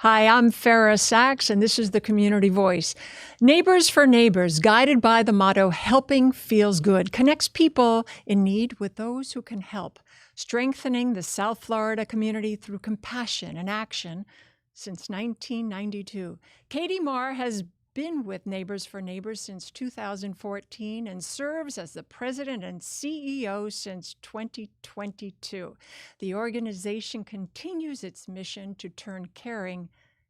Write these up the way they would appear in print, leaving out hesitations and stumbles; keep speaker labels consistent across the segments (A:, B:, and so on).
A: Hi, I'm Fara Sax, and this is the Community Voice. Neighbors for Neighbors, guided by the motto, helping feels good, connects people in need with those who can help, strengthening the South Florida community through compassion and action since 1992. Katie Marr has been with Neighbors for Neighbors since 2014 and serves as the president and CEO since 2022. The organization continues its mission to turn caring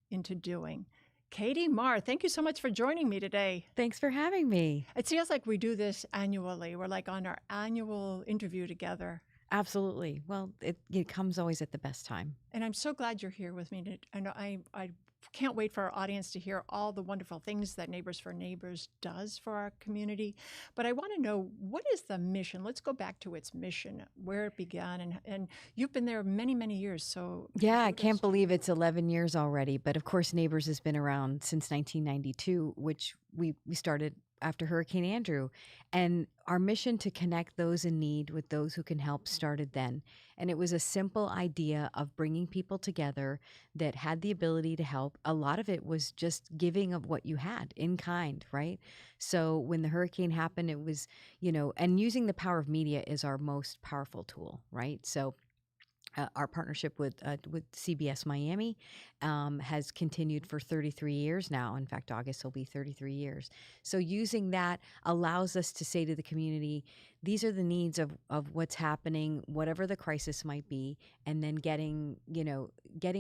A: into doing. Katie Marr, thank you so much for joining me today.
B: Thanks for having me.
A: It feels like we do this annually. We're like on our annual interview together.
B: Absolutely. Well, it comes always at the best time.
A: And I'm so glad you're here with me. And I can't wait for our audience to hear all the wonderful things that Neighbors for Neighbors does for our community. But I want to know, what is the mission? Let's go back to its mission, where it began. And you've been there many, many years. So
B: Yeah, I can't believe it's 11 years already. But of course, Neighbors has been around since 1992, which we started after Hurricane Andrew. And our mission to connect those in need with those who can help started then. And it was a simple idea of bringing people together that had the ability to help. A lot of it was just giving of what you had in kind, right? So when the hurricane happened, it was, and using the power of media is our most powerful tool, right? So our partnership with CBS Miami has continued for 33 years now. In fact, August will be 33 years. So using that allows us to say to the community, these are the needs of what's happening, whatever the crisis might be, and then getting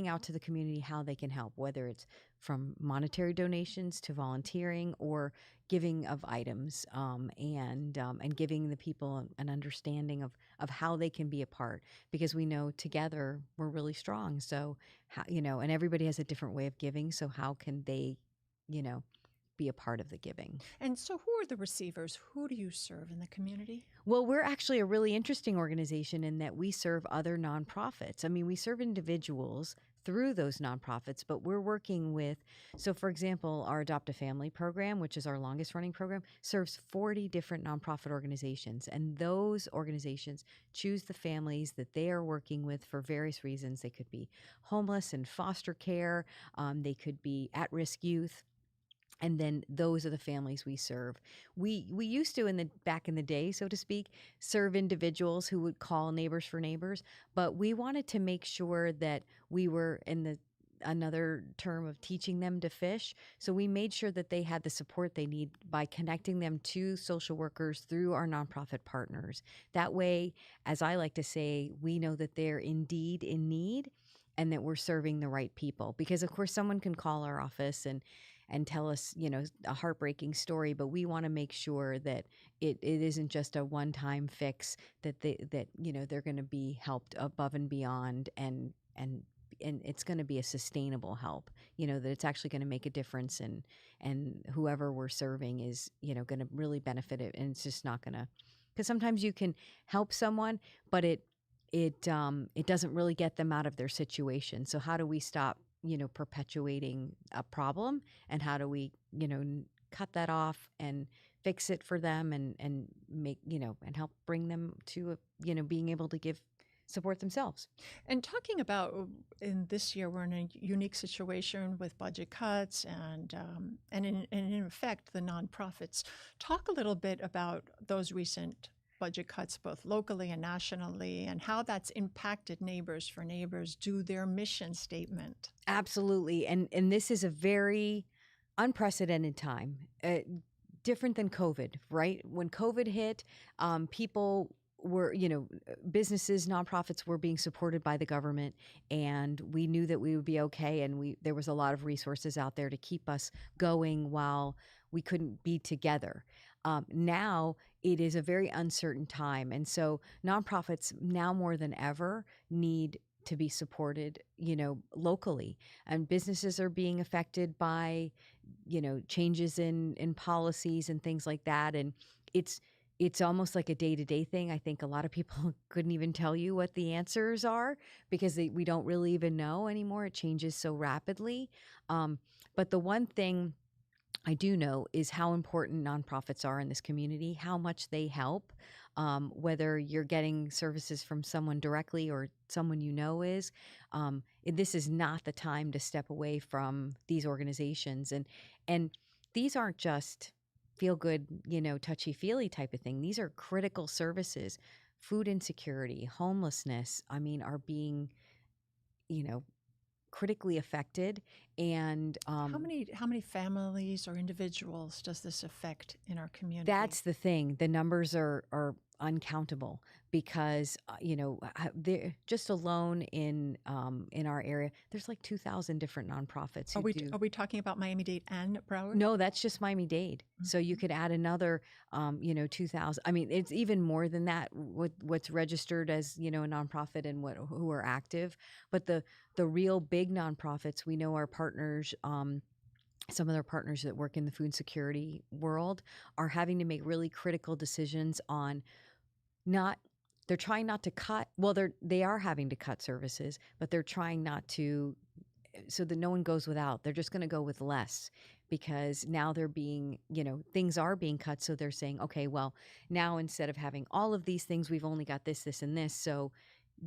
B: out to the community how they can help, whether it's from monetary donations to volunteering or giving of items, and giving the people an understanding of how they can be a part, because we know together we're really strong. So and everybody has a different way of giving, so how can they be a part of the giving?
A: And so who are the receivers? Who do you serve in the community?
B: Well, we're actually a really interesting organization in that we serve other nonprofits. I mean, we serve individuals through those nonprofits, but we're working with, so for example, our Adopt a Family program, which is our longest running program, serves 40 different nonprofit organizations. And those organizations choose the families that they are working with for various reasons. They could be homeless and foster care, they could be at-risk youth. And then those are the families we serve. We used to, back in the day, so to speak, serve individuals who would call Neighbors for Neighbors, but we wanted to make sure that we were in the another term of teaching them to fish. So we made sure that they had the support they need by connecting them to social workers through our nonprofit partners. That way, as I like to say, we know that they're indeed in need and that we're serving the right people. Because of course someone can call our office and tell us, a heartbreaking story, but we want to make sure that it isn't just a one-time fix, that they're going to be helped above and beyond, and it's going to be a sustainable help, that it's actually going to make a difference, and whoever we're serving is, going to really benefit it. And it's just not going to, because sometimes you can help someone, but it doesn't really get them out of their situation. So how do we stop perpetuating a problem, and how do we cut that off and fix it for them, and make and help bring them to being able to support themselves.
A: And talking about, in this year, we're in a unique situation with budget cuts and in effect, the nonprofits. Talk a little bit about those recent budget cuts, both locally and nationally, and how that's impacted Neighbors for Neighbors do their mission statement.
B: Absolutely. And this is a very unprecedented time, different than COVID, right? When COVID hit, people were, businesses, nonprofits were being supported by the government, and we knew that we would be okay. And there was a lot of resources out there to keep us going while we couldn't be together. Now it is a very uncertain time. And so nonprofits now more than ever need to be supported, locally. And businesses are being affected by, changes in policies and things like that. And it's almost like a day-to-day thing. I think a lot of people couldn't even tell you what the answers are, because we don't really even know anymore. It changes so rapidly. But the one thing I do know is how important nonprofits are in this community, how much they help, whether you're getting services from someone directly or someone you know is. This is not the time to step away from these organizations, and these aren't just feel good, touchy feely type of thing. These are critical services. Food insecurity, homelessness, I mean, are being, you know, critically affected, and
A: How many families or individuals does this affect in our community?
B: that's the thing. The numbers are uncountable because they're just alone in our area. There's like 2,000 different nonprofits
A: Are
B: who
A: we
B: do.
A: are we talking about Miami-Dade and Broward?
B: No, that's just Miami-Dade. So you could add another, 2,000. I mean, it's even more than that. What's registered as a nonprofit and who are active, but the real big nonprofits we know are partners. Some of their partners that work in the food security world are having to make really critical decisions on not. They're trying not to cut. Well, they are having to cut services, but they're trying not to, so that no one goes without. They're just going to go with less because now they're being, things are being cut. So they're saying, okay, well, now instead of having all of these things, we've only got this, this, and this. So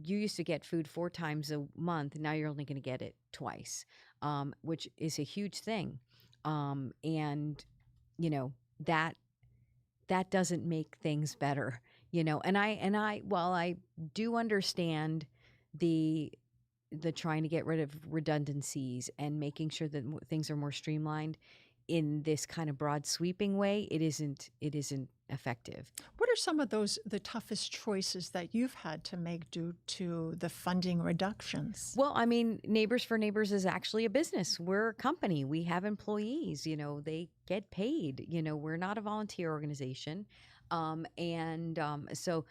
B: you used to get food 4 times a month. Now you're only going to get it twice, which is a huge thing. And that doesn't make things better, and while I do understand the trying to get rid of redundancies and making sure that things are more streamlined in this kind of broad sweeping way, it isn't effective.
A: What are some of the toughest choices that you've had to make due to the funding reductions?
B: Well, I mean, Neighbors4Neighbors is actually a business. We're a company. We have employees. They get paid. We're not a volunteer organization, so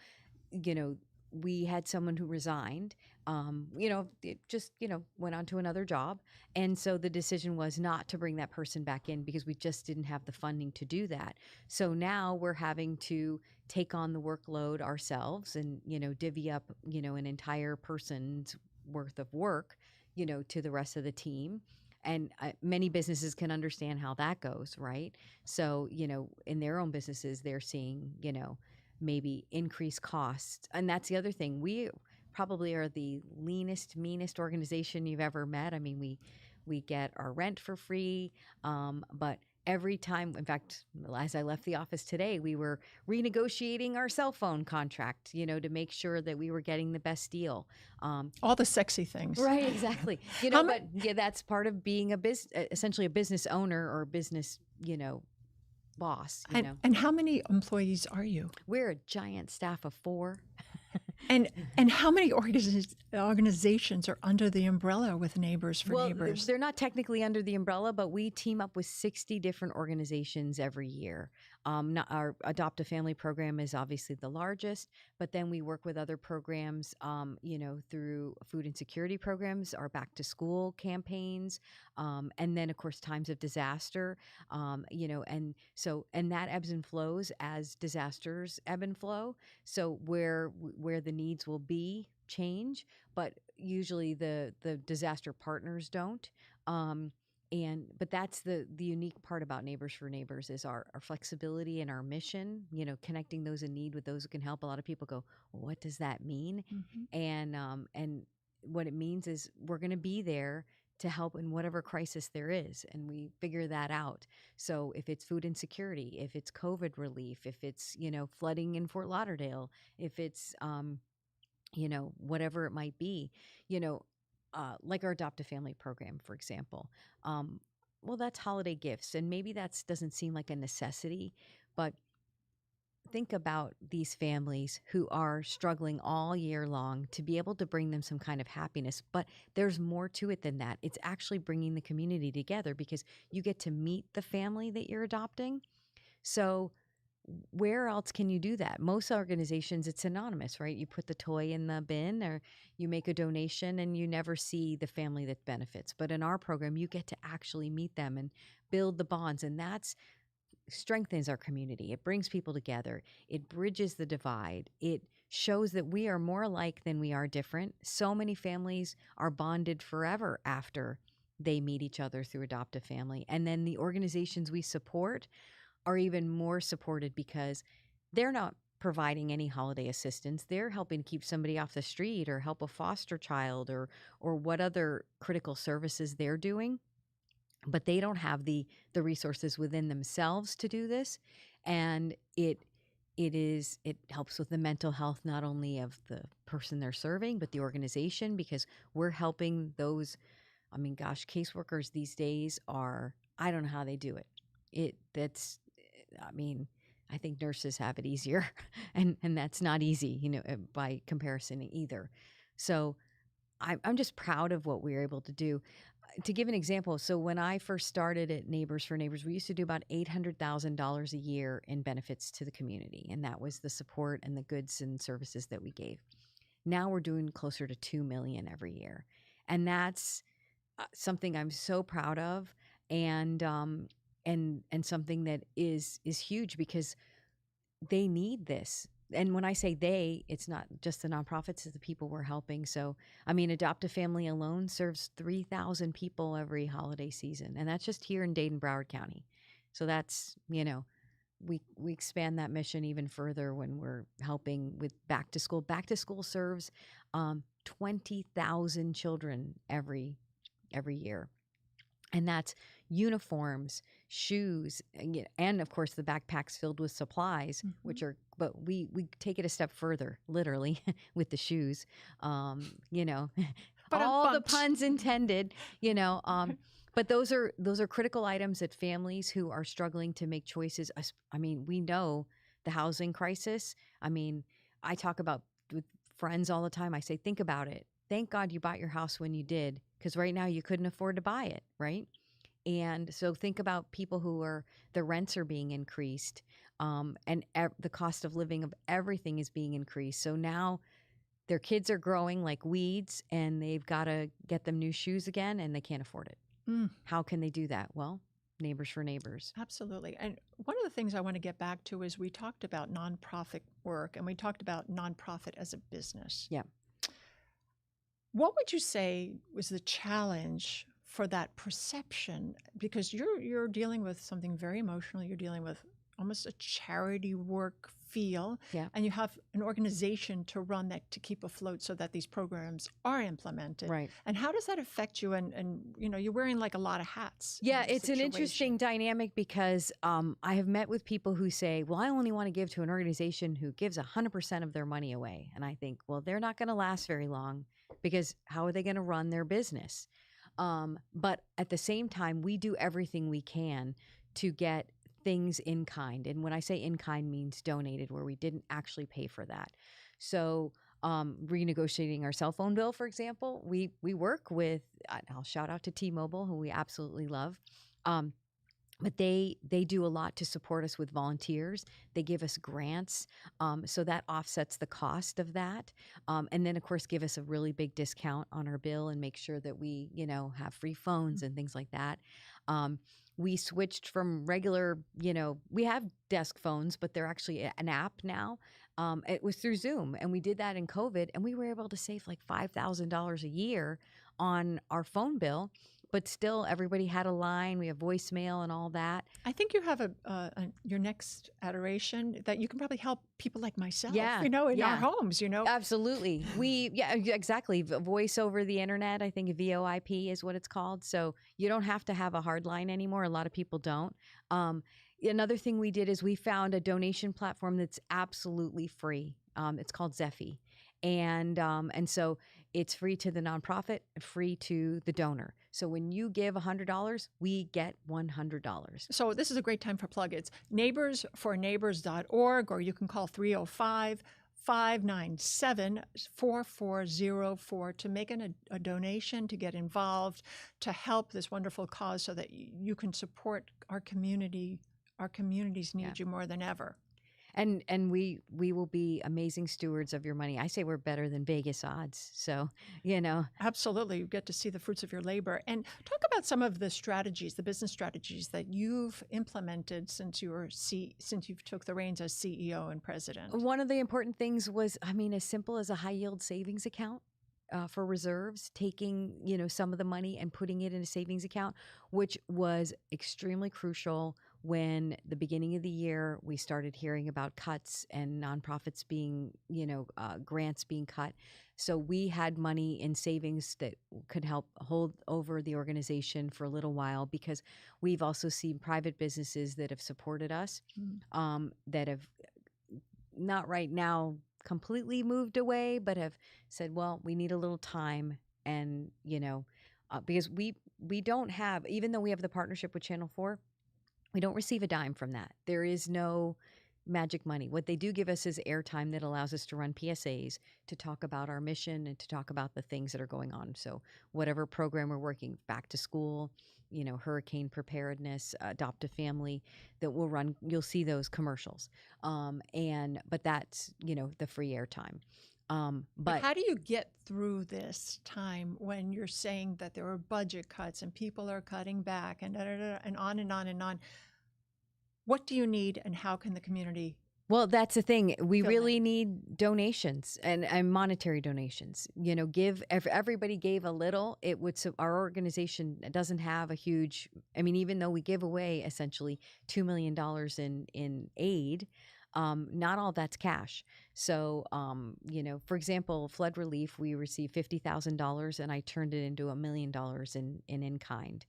B: we had someone who resigned. It just went on to another job, and so the decision was not to bring that person back in because we just didn't have the funding to do that. So now we're having to take on the workload ourselves and divvy up an entire person's worth of work to the rest of the team. And many businesses can understand how that goes, right? So in their own businesses they're seeing maybe increased costs. And that's the other thing. We probably are the leanest, meanest organization you've ever met. I mean, we get our rent for free, but every time, in fact, as I left the office today, we were renegotiating our cell phone contract, to make sure that we were getting the best deal.
A: All the sexy things.
B: Right, exactly. But yeah, that's part of being essentially a business owner or a business, boss.
A: And how many employees are you?
B: We're a giant staff of 4.
A: And how many organizations are under the umbrella with Neighbors4Neighbors?
B: They're not technically under the umbrella, but we team up with 60 different organizations every year. Our Adopt a Family program is obviously the largest, but then we work with other programs, through food insecurity programs, our back to school campaigns, and then of course times of disaster, and that ebbs and flows as disasters ebb and flow. So where the needs will be change, but usually the disaster partners don't. But that's the unique part about Neighbors4Neighbors is our flexibility and our mission, connecting those in need with those who can help. A lot of people go, well, what does that mean? Mm-hmm. And what it means is we're going to be there to help in whatever crisis there is. And we figure that out. So if it's food insecurity, if it's COVID relief, if it's, flooding in Fort Lauderdale, if it's, whatever it might be, like our Adopt a Family program, for example. Well, that's holiday gifts. And maybe that doesn't seem like a necessity, but think about these families who are struggling all year long to be able to bring them some kind of happiness. But there's more to it than that. It's actually bringing the community together because you get to meet the family that you're adopting. So where else can you do that? Most organizations, it's anonymous, right? You put the toy in the bin or you make a donation and you never see the family that benefits. But in our program, you get to actually meet them and build the bonds. And that's strengthens our community. It brings people together. It bridges the divide. It shows that we are more alike than we are different. So many families are bonded forever after they meet each other through Adopt a Family. And then the organizations we support are even more supported because they're not providing any holiday assistance. They're helping keep somebody off the street or help a foster child or what other critical services they're doing. But they don't have the resources within themselves to do this. And it helps with the mental health, not only of the person they're serving, but the organization, because we're helping those, I mean, gosh, caseworkers these days are, I don't know how they do it. I think nurses have it easier and that's not easy, by comparison either. So I'm just proud of what we were able to do. To give an example, so when I first started at Neighbors4Neighbors, we used to do about $800,000 a year in benefits to the community. And that was the support and the goods and services that we gave. Now we're doing closer to $2 million every year. And that's something I'm so proud of. And something that is huge because they need this. And when I say they, it's not just the nonprofits, it's the people we're helping. So, I mean, Adopt a Family alone serves 3,000 people every holiday season. And that's just here in Dade-Broward County. So that's, we expand that mission even further when we're helping with back to school. Back to school serves 20,000 children every year. And that's uniforms, shoes, and of course the backpacks filled with supplies, but we take it a step further, literally, with the shoes, all the puns intended, but those are critical items that families who are struggling to make choices. I mean, we know the housing crisis. I mean, I talk about with friends all the time. I say, think about it. Thank God you bought your house when you did, because right now you couldn't afford to buy it, right? And so think about people who the rents are being increased, and the cost of living of everything is being increased. So now their kids are growing like weeds and they've got to get them new shoes again and they can't afford it. How can they do that? Well, Neighbors4Neighbors.
A: Absolutely. And one of the things I want to get back to is we talked about nonprofit work and we talked about nonprofit as a business.
B: Yeah.
A: What would you say was the challenge for that perception? Because you're dealing with something very emotional. You're dealing with almost a charity work feel, and you have an organization to run that to keep afloat so that these programs are implemented.
B: Right.
A: And how does that affect you? And you're wearing like a lot of hats.
B: Yeah, it's an interesting dynamic because I have met with people who say, well, I only want to give to an organization who gives 100% of their money away. And I think, well, they're not going to last very long because how are they going to run their business? But at the same time, we do everything we can to get things in kind. And when I say in kind means donated, where we didn't actually pay for that. So renegotiating our cell phone bill, for example, we work with, I'll shout out to T-Mobile, who we absolutely love. But they do a lot to support us with volunteers. They give us grants, so that offsets the cost of that. And then, of course, give us a really big discount on our bill and make sure that we, have free phones and things like that. We switched from regular, we have desk phones, but they're actually an app now. It was through Zoom, and we did that in COVID, and we were able to save like $5,000 a year on our phone bill. But still, everybody had a line. We have voicemail and all that.
A: I think you have your next adoration that you can probably help people like myself, in our homes,
B: Absolutely. Exactly. Voice over the internet, I think VoIP is what it's called. So you don't have to have a hard line anymore. A lot of people don't. Another thing we did is we found a donation platform that's absolutely free. It's called Zephy. And so it's free to the nonprofit, free to the donor. So when you give $100, we get $100.
A: So this is a great time for plug. It's Neighbors4Neighbors.org, or you can call 305-597-4404 to make a donation, to get involved, to help this wonderful cause so that you can support our community. Our communities need you more than ever.
B: And we will be amazing stewards of your money. I say we're better than Vegas odds. So,
A: Absolutely. You get to see the fruits of your labor. And talk about some of the strategies, the business strategies that you've implemented since you took the reins as CEO and president.
B: One of the important things was, as simple as a high yield savings account. for reserves, taking, some of the money and putting it in a savings account, which was extremely crucial when the beginning of the year we started hearing about cuts and nonprofits being, grants being cut. So we had money in savings that could help hold over the organization for a little while, because we've also seen private businesses that have supported us, that have not right now completely moved away, but have said, well, we need a little time. And, because we don't have, even though we have the partnership with Channel 4, we don't receive a dime from that. There is no magic money. What they do give us is airtime that allows us to run PSAs, to talk about our mission and to talk about the things that are going on. So whatever program we're working, back to school, hurricane preparedness, adopt a family, that will run, you'll see those commercials. But that's, the free airtime.
A: But how do you get through this time when you're saying that there are budget cuts and people are cutting back and and on and on and on? What do you need, and how can the community?
B: Well, that's the thing. We really need donations and monetary donations. If everybody gave a little, it would. So our organization doesn't have a huge. I mean, even though we give away essentially $2 million in aid, not all that's cash. So, for example, flood relief, we received $50,000, and I turned it into $1 million in kind.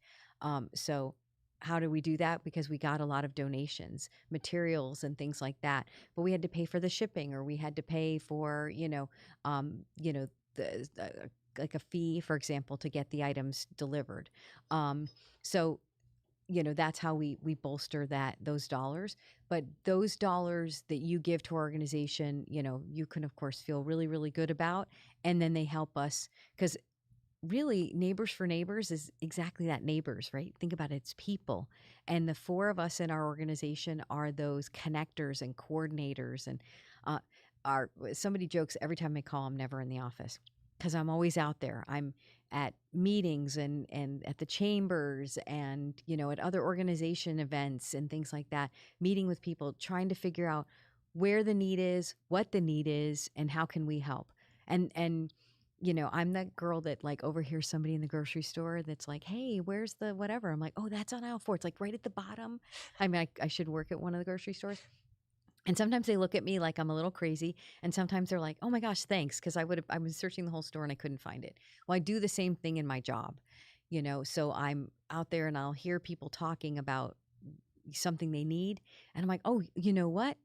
B: So. How do we do that? Because we got a lot of donations, materials and things like that, but we had to pay for the shipping, or we had to pay for, like a fee, for example, to get the items delivered. So, that's how we bolster those dollars. But those dollars that you give to our organization, you can of course feel really, really good about, and then they help us, because really, Neighbors4Neighbors is exactly that, neighbors, right? Think about it, it's people. And the 4 of us in our organization are those connectors and coordinators. And somebody jokes every time I call, I'm never in the office, because I'm always out there. I'm at meetings and at the chambers and, at other organization events and things like that, meeting with people, trying to figure out where the need is, what the need is, and how can we help. And I'm that girl that like overhears somebody in the grocery store that's like, hey, where's the whatever? I'm like, oh, that's on aisle 4. It's like right at the bottom. I mean, I should work at one of the grocery stores. And sometimes they look at me like I'm a little crazy. And sometimes they're like, oh my gosh, thanks. Because I was searching the whole store and I couldn't find it. Well, I do the same thing in my job, so I'm out there and I'll hear people talking about something they need. And I'm like, oh, you know what?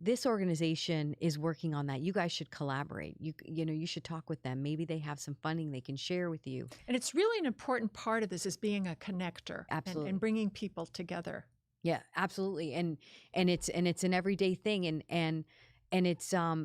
B: This organization is working on that. You guys should collaborate. You should talk with them. Maybe they have some funding they can share with you.
A: And it's really an important part of this, is being a connector.
B: Absolutely.
A: And bringing people together.
B: Yeah, absolutely. And it's an everyday thing. And it's I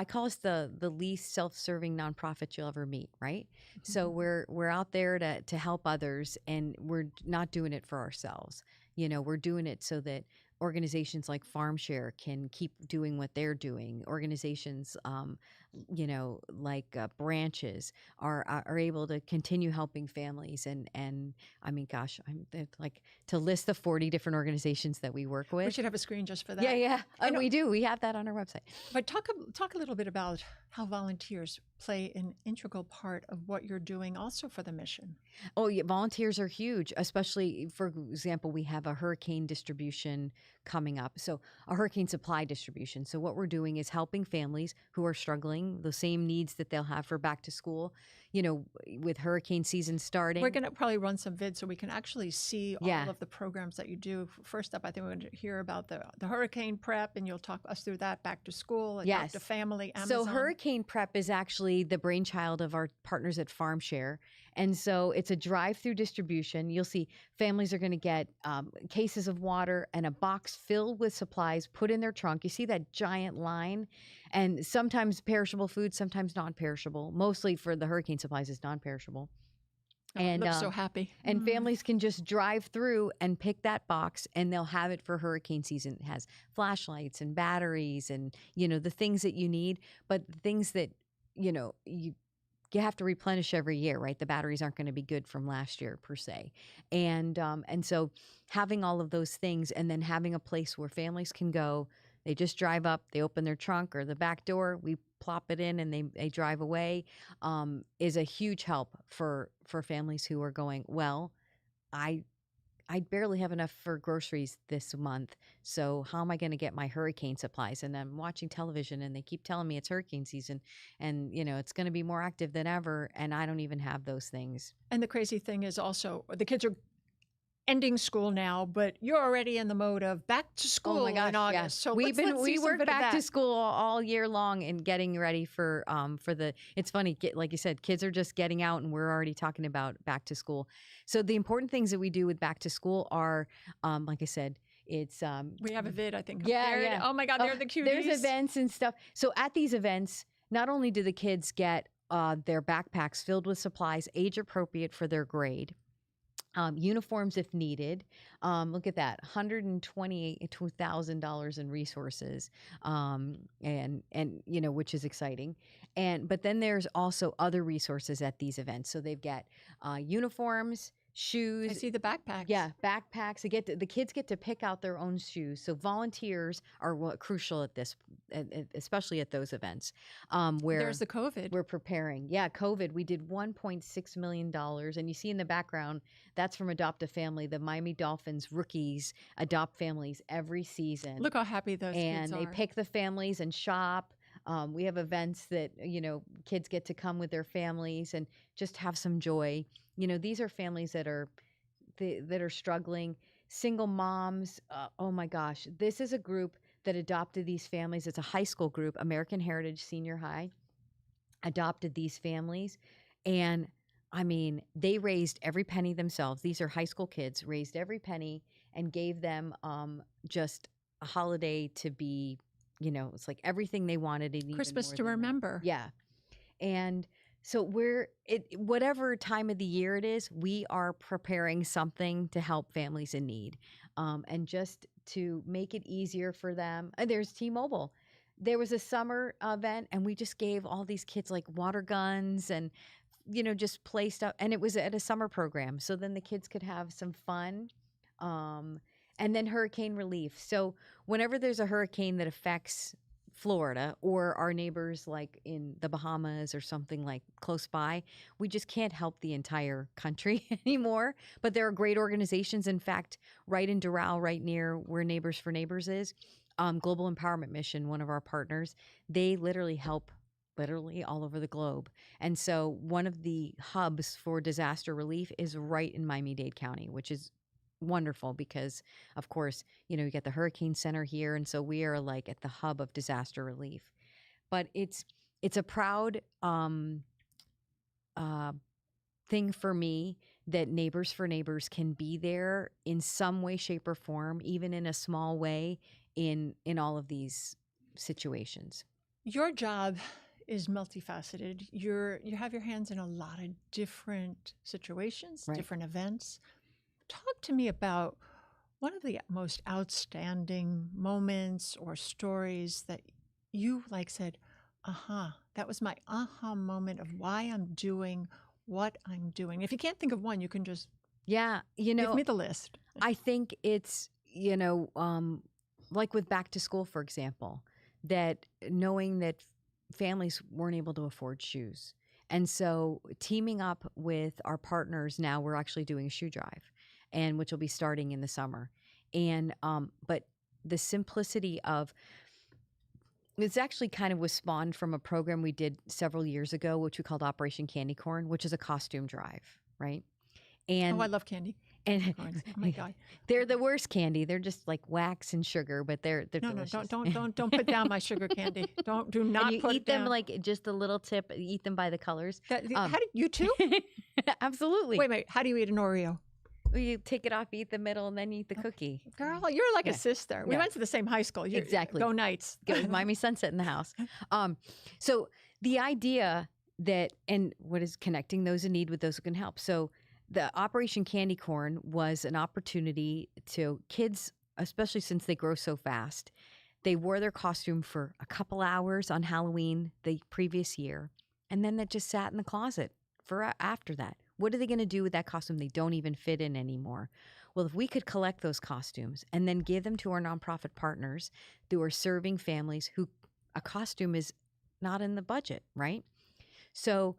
B: call us the least self-serving nonprofit you'll ever meet, right? Mm-hmm. So we're out there to help others, and we're not doing it for ourselves. We're doing it so that organizations like FarmShare can keep doing what they're doing. Organizations, like branches are able to continue helping families. And I mean, gosh, like to list the 40 different organizations that we work with.
A: We should have a screen just for that.
B: Yeah. And we do. We have that on our website.
A: But talk a little bit about how volunteers play an integral part of what you're doing also for the mission.
B: Oh, yeah. Volunteers are huge, especially, for example, we have a hurricane distribution coming up. So a hurricane supply distribution. So what we're doing is helping families who are struggling, the same needs that they'll have for back to school, with hurricane season starting.
A: We're going to probably run some vids so we can actually see all of the programs that you do. First up, I think we're going to hear about the hurricane prep, and you'll talk us through that, back to school, adopt a family, Amazon.
B: So hurricane prep is actually the brainchild of our partners at FarmShare. And so it's a drive-through distribution. You'll see families are going to get cases of water and a box filled with supplies put in their trunk. You see that giant line, and sometimes perishable food, sometimes non-perishable. Mostly for the hurricane supplies is non-perishable.
A: And looks so happy.
B: And families can just drive through and pick that box, and they'll have it for hurricane season. It has flashlights and batteries and, the things that you need, but the things that, you have to replenish every year, right? The batteries aren't going to be good from last year per se. And so having all of those things, and then having a place where families can go They just drive up, they open their trunk or the back door, we plop it in and they drive away, is a huge help for families who are going, well, I barely have enough for groceries this month. So how am I going to get my hurricane supplies? And I'm watching television and they keep telling me it's hurricane season and, it's going to be more active than ever. And I don't even have those things.
A: And the crazy thing is also the kids are ending school now, but you're already in the mode of back to school in August.
B: Yeah.
A: So
B: we work back to
A: school.
B: school all year long and getting ready for it's funny, like you said, kids are just getting out and we're already talking about back to school. So the important things that we do with back to school are, like I said, it's
A: we have a vid, I think.
B: Yeah.
A: Oh my God, they're the cuties.
B: There's events and stuff. So at these events, not only do the kids get their backpacks filled with supplies age appropriate for their grade, uniforms if needed. Look at that, $122,000 in resources, and which is exciting. But then there's also other resources at these events. So they've got uniforms, shoes.
A: I see the backpacks.
B: Yeah, backpacks. The kids get to pick out their own shoes. So volunteers are crucial at this, especially at those events. Where
A: there's the COVID.
B: We're preparing. Yeah, COVID. We did $1.6 million, and you see in the background that's from Adopt a Family. The Miami Dolphins rookies adopt families every season.
A: Look how happy those kids are.
B: And they pick the families and shop. We have events that kids get to come with their families and just have some joy. These are families that are struggling, single moms. Oh my gosh, this is a group that adopted these families. It's a high school group, American Heritage Senior High, adopted these families, and I mean, they raised every penny themselves. These are high school kids, raised every penny and gave them just a holiday to be. It's like everything they wanted. And
A: Christmas to remember.
B: Yeah. And so whatever time of the year it is, we are preparing something to help families in need. And just to make it easier for them. There's T-Mobile. There was a summer event and we just gave all these kids like water guns and, just play stuff. And it was at a summer program. So then the kids could have some fun. And then hurricane relief. So whenever there's a hurricane that affects Florida or our neighbors like in the Bahamas or something like close by, we just can't help the entire country anymore. But there are great organizations. In fact, right in Doral, right near where Neighbors4Neighbors is, Global Empowerment Mission, one of our partners, they literally help all over the globe. And so one of the hubs for disaster relief is right in Miami-Dade County, which is wonderful because, of course, you get the Hurricane Center here, and so we are like at the hub of disaster relief. But it's a proud thing for me that Neighbors4Neighbors can be there in some way, shape, or form, even in a small way, in all of these situations.
A: Your job is multifaceted. You have your hands in a lot of different situations, right. Different events. Talk to me about one of the most outstanding moments or stories that you said, that was my aha moment of why I'm doing what I'm doing. If you can't think of one, you can just give me the list.
B: I think it's, like with back to school, for example, that knowing that families weren't able to afford shoes. And so teaming up with our partners now, we're actually doing a shoe drive. And which will be starting in the summer. And but the simplicity of it's actually kind of was spawned from a program we did several years ago, which we called Operation Candy Corn, which is a costume drive, right? And
A: I love candy.
B: And
A: oh my God,
B: they're the worst candy. They're just like wax and sugar, but they're delicious.
A: Don't put down my sugar candy. Do not
B: and
A: put
B: eat
A: it down.
B: them like just a little tip. Eat them by the colors.
A: How do you too?
B: Absolutely.
A: Wait. How do you eat an Oreo?
B: You take it off, eat the middle, and then eat the cookie.
A: Girl, you're like a sister. We went to the same high school.
B: Exactly.
A: Go Knights.
B: Go Miami Sunset in the house. So the idea that, and what is connecting those in need with those who can help. So the Operation Candy Corn was an opportunity to kids, especially since they grow so fast. They wore their costume for a couple hours on Halloween the previous year, and then that just sat in the closet for after that. What are they going to do with that costume they don't even fit in anymore? Well, if we could collect those costumes and then give them to our nonprofit partners who are serving families who a costume is not in the budget, right? So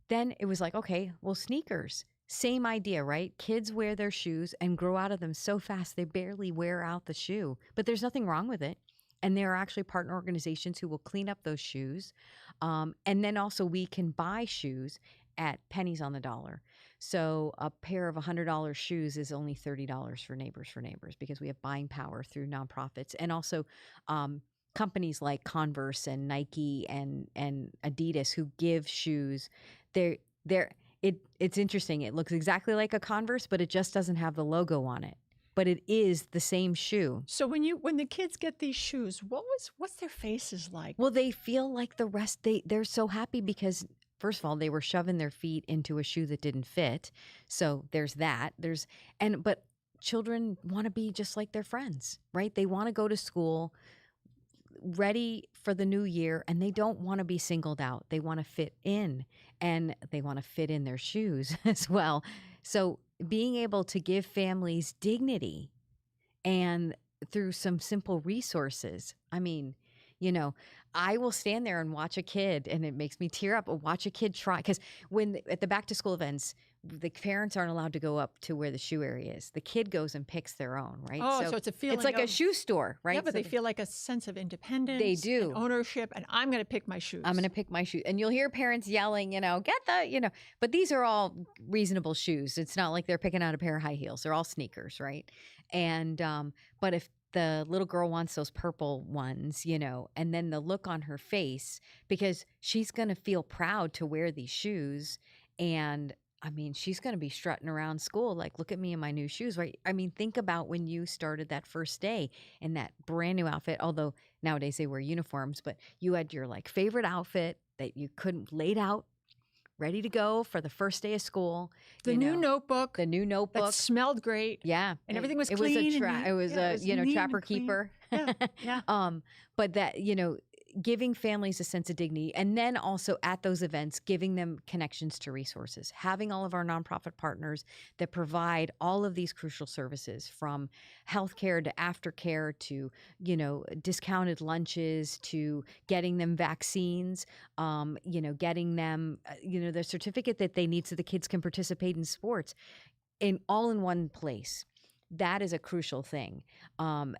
B: then it was like, okay, well, sneakers, same idea, right? Kids wear their shoes and grow out of them so fast they barely wear out the shoe, but there's nothing wrong with it. And there are actually partner organizations who will clean up those shoes. And then also we can buy shoes at pennies on the dollar. So a pair of $100 shoes is only $30 for Neighbors4Neighbors because we have buying power through nonprofits. And also companies like Converse and Nike and Adidas who give shoes. It's interesting. It looks exactly like a Converse, but it just doesn't have the logo on it. But it is the same shoe.
A: So when the kids get these shoes, what's their faces like?
B: Well, they feel like the rest. They're so happy because first of all, they were shoving their feet into a shoe that didn't fit. So there's that. But children want to be just like their friends, right? They want to go to school ready for the new year, and they don't want to be singled out. They want to fit in, and they want to fit in their shoes as well. So being able to give families dignity and through some simple resources. I mean, I will stand there and watch a kid, and it makes me tear up, or watch a kid try. Because at the back to school events, the parents aren't allowed to go up to where the shoe area is. The kid goes and picks their own, right?
A: Oh, so it's a feeling.
B: It's like a shoe store, right?
A: Yeah, but they feel like a sense of independence.
B: They do.
A: And ownership, and I'm going to pick my shoes.
B: I'm going to pick my shoes. And you'll hear parents yelling, get the, but these are all reasonable shoes. It's not like they're picking out a pair of high heels. They're all sneakers, right? And, but if the little girl wants those purple ones, and then the look on her face, because she's going to feel proud to wear these shoes. And I mean, she's going to be strutting around school like, look at me in my new shoes, right? I mean, think about when you started that first day in that brand new outfit, although nowadays they wear uniforms, but you had your favorite outfit that you couldn't laid out, ready to go for the first day of school.
A: The new notebook.
B: That
A: smelled great.
B: Yeah.
A: And everything was
B: clean.
A: It was
B: a trapper keeper.
A: Yeah. Yeah.
B: But that, giving families a sense of dignity, and then also at those events, giving them connections to resources, having all of our nonprofit partners that provide all of these crucial services, from healthcare to aftercare to, discounted lunches to getting them vaccines, getting them, the certificate that they need so the kids can participate in sports all in one place. That is a crucial thing. And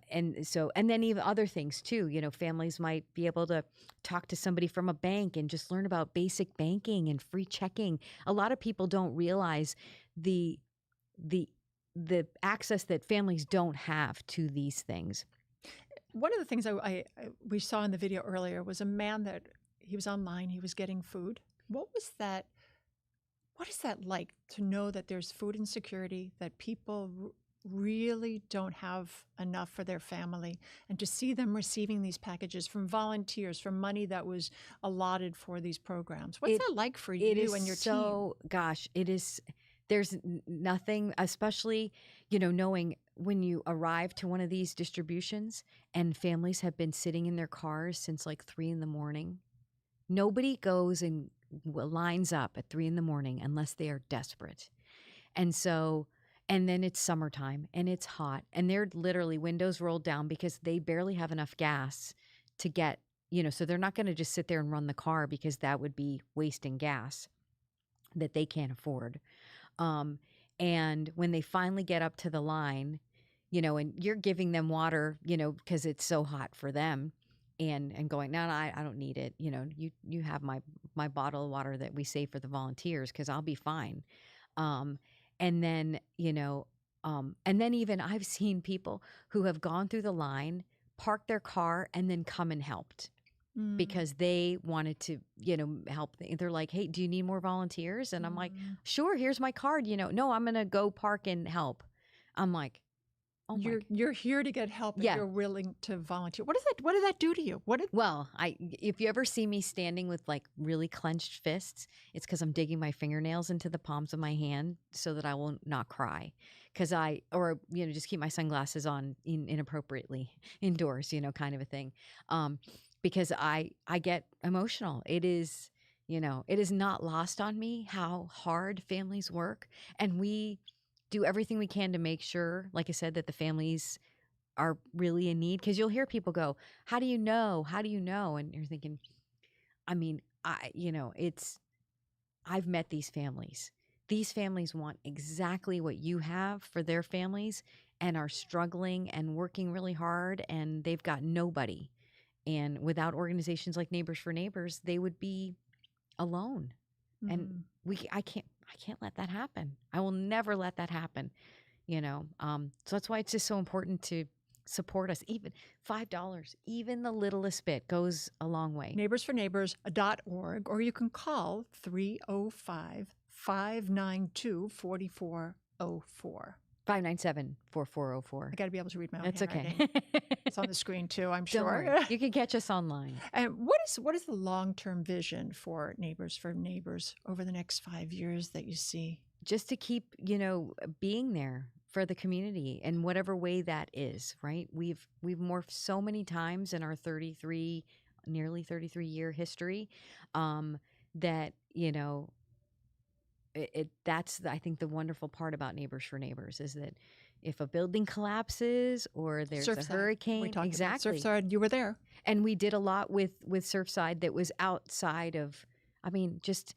B: then even other things too, families might be able to talk to somebody from a bank and just learn about basic banking and free checking. A lot of people don't realize the access that families don't have to these things.
A: One of the things we saw in the video earlier was a man that he was online, he was getting food. What was that? What is that like to know that there's food insecurity, that people really don't have enough for their family, and to see them receiving these packages from volunteers, from money that was allotted for these programs? What's that like for you and your team?
B: Gosh, it is. There's nothing, especially, knowing when you arrive to one of these distributions and families have been sitting in their cars since 3 a.m. Nobody goes and lines up at 3 a.m. unless they are desperate. And then it's summertime and it's hot and they're literally windows rolled down because they barely have enough gas to get, so they're not going to just sit there and run the car because that would be wasting gas that they can't afford. And when they finally get up to the line, and you're giving them water, because it's so hot for them, and going, no, I don't need it. You have my bottle of water that we save for the volunteers because I'll be fine. And then, and then even I've seen people who have gone through the line, parked their car, and then come and helped because they wanted to, help. They're like, hey, do you need more volunteers? And I'm like, sure, here's my card. No, I'm going to go park and help. I'm like, oh my.
A: You're here to get help if you're willing to volunteer. What did that do to you?
B: Well, if you ever see me standing with really clenched fists, it's because I'm digging my fingernails into the palms of my hand so that I will not cry. Or just keep my sunglasses on inappropriately indoors, kind of a thing. Because I get emotional. It is, It is not lost on me how hard families work. And we do everything we can to make sure, like I said, that the families are really in need. Because you'll hear people go, how do you know? How do you know? And you're thinking, I mean, I've met these families. These families want exactly what you have for their families and are struggling and working really hard, and they've got nobody. And without organizations like Neighbors for Neighbors, they would be alone. And I can't let that happen. I will never let that happen. So that's why it's just so important to support us. Even $5, even the littlest bit goes a long way.
A: Neighbors4Neighbors.org, or you can call 305-592-4404.
B: 597-4404.
A: I got to be able to read my own
B: That's
A: handwriting.
B: okay.
A: It's on the screen too, I'm
B: Don't
A: sure.
B: worry. You can catch us online.
A: And what is the long-term vision for Neighbors4Neighbors over the next 5 years that you see?
B: Just to keep, being there for the community in whatever way that is, right? We've morphed so many times in our nearly 33 year history, that, that's, I think, the wonderful part about Neighbors4Neighbors is that if a building collapses or there's a hurricane, exactly.
A: Surfside, you were there.
B: And we did a lot with Surfside that was outside of, just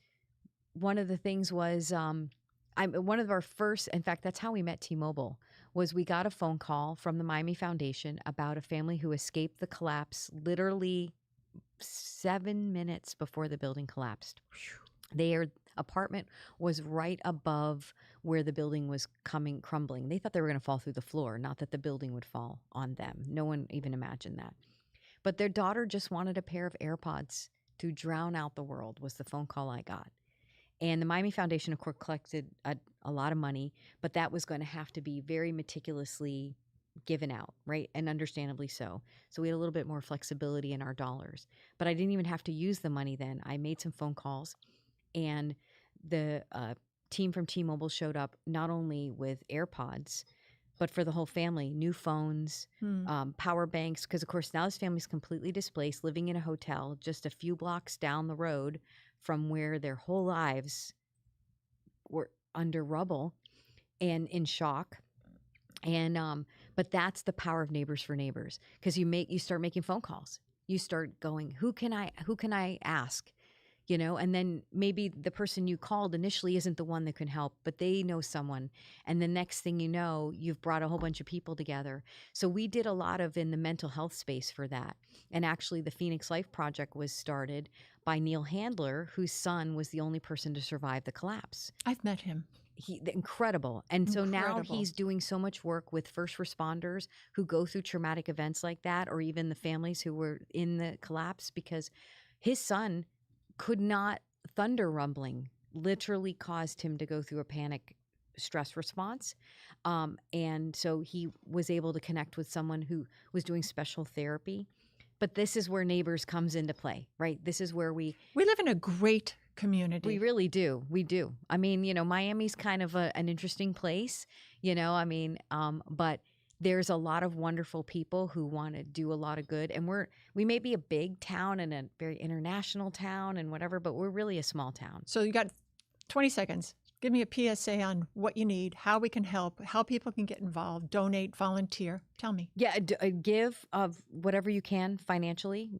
B: one of the things was, one of our first, in fact, that's how we met T-Mobile, was we got a phone call from the Miami Foundation about a family who escaped the collapse literally 7 minutes before the building collapsed. Their apartment was right above where the building was crumbling. They thought they were going to fall through the floor, not that the building would fall on them. No one even imagined that. But their daughter just wanted a pair of AirPods to drown out the world, was the phone call I got. And the Miami Foundation, of course, collected a lot of money, but that was going to have to be very meticulously given out, right? And understandably so. So we had a little bit more flexibility in our dollars. But I didn't even have to use the money then. I made some phone calls, and the team from T-Mobile showed up not only with AirPods, but for the whole family, new phones, power banks, because, of course, now this family's completely displaced, living in a hotel just a few blocks down the road from where their whole lives were under rubble and in shock. And but that's the power of Neighbors4Neighbors, because you start making phone calls. You start going, who can I ask? And then maybe the person you called initially isn't the one that can help, but they know someone. And the next thing you know, you've brought a whole bunch of people together. So we did a lot in the mental health space for that. And actually the Phoenix Life Project was started by Neil Handler, whose son was the only person to survive the collapse.
A: I've met him.
B: Incredible. And so now he's doing so much work with first responders who go through traumatic events like that, or even the families who were in the collapse, because his son could not, thunder rumbling literally caused him to go through a panic stress response. And so he was able to connect with someone who was doing special therapy. But this is where Neighbors comes into play, right? This is where we
A: live in a great community.
B: We really do. We do. Miami's kind of an interesting place, but there's a lot of wonderful people who want to do a lot of good. And we may be a big town and a very international town and whatever, but we're really a small town.
A: So you got 20 seconds. Give me a PSA on what you need, how we can help, how people can get involved, donate, volunteer. Tell me.
B: Yeah, give of whatever you can financially.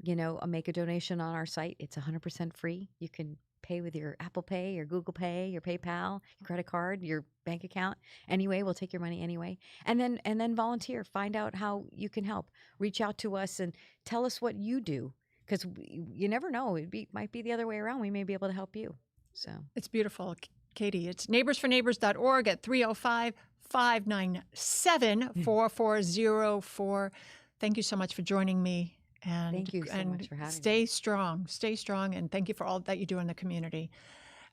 B: Make a donation on our site. It's 100% free. You can pay with your Apple Pay, your Google Pay, your PayPal, your credit card, your bank account. Anyway, we'll take your money anyway. And then volunteer. Find out how you can help. Reach out to us and tell us what you do, because you never know. Might be the other way around. We may be able to help you. So
A: it's beautiful, Katie. It's neighbors4neighbors.org at 305-597-4404. Thank you so much for joining me. And
B: thank you so much for having me.
A: Stay strong, and thank you for all that you do in the community.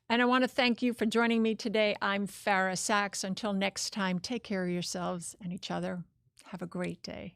A: And I want to thank you for joining me today. I'm Fara Sax. Until next time, take care of yourselves and each other. Have a great day.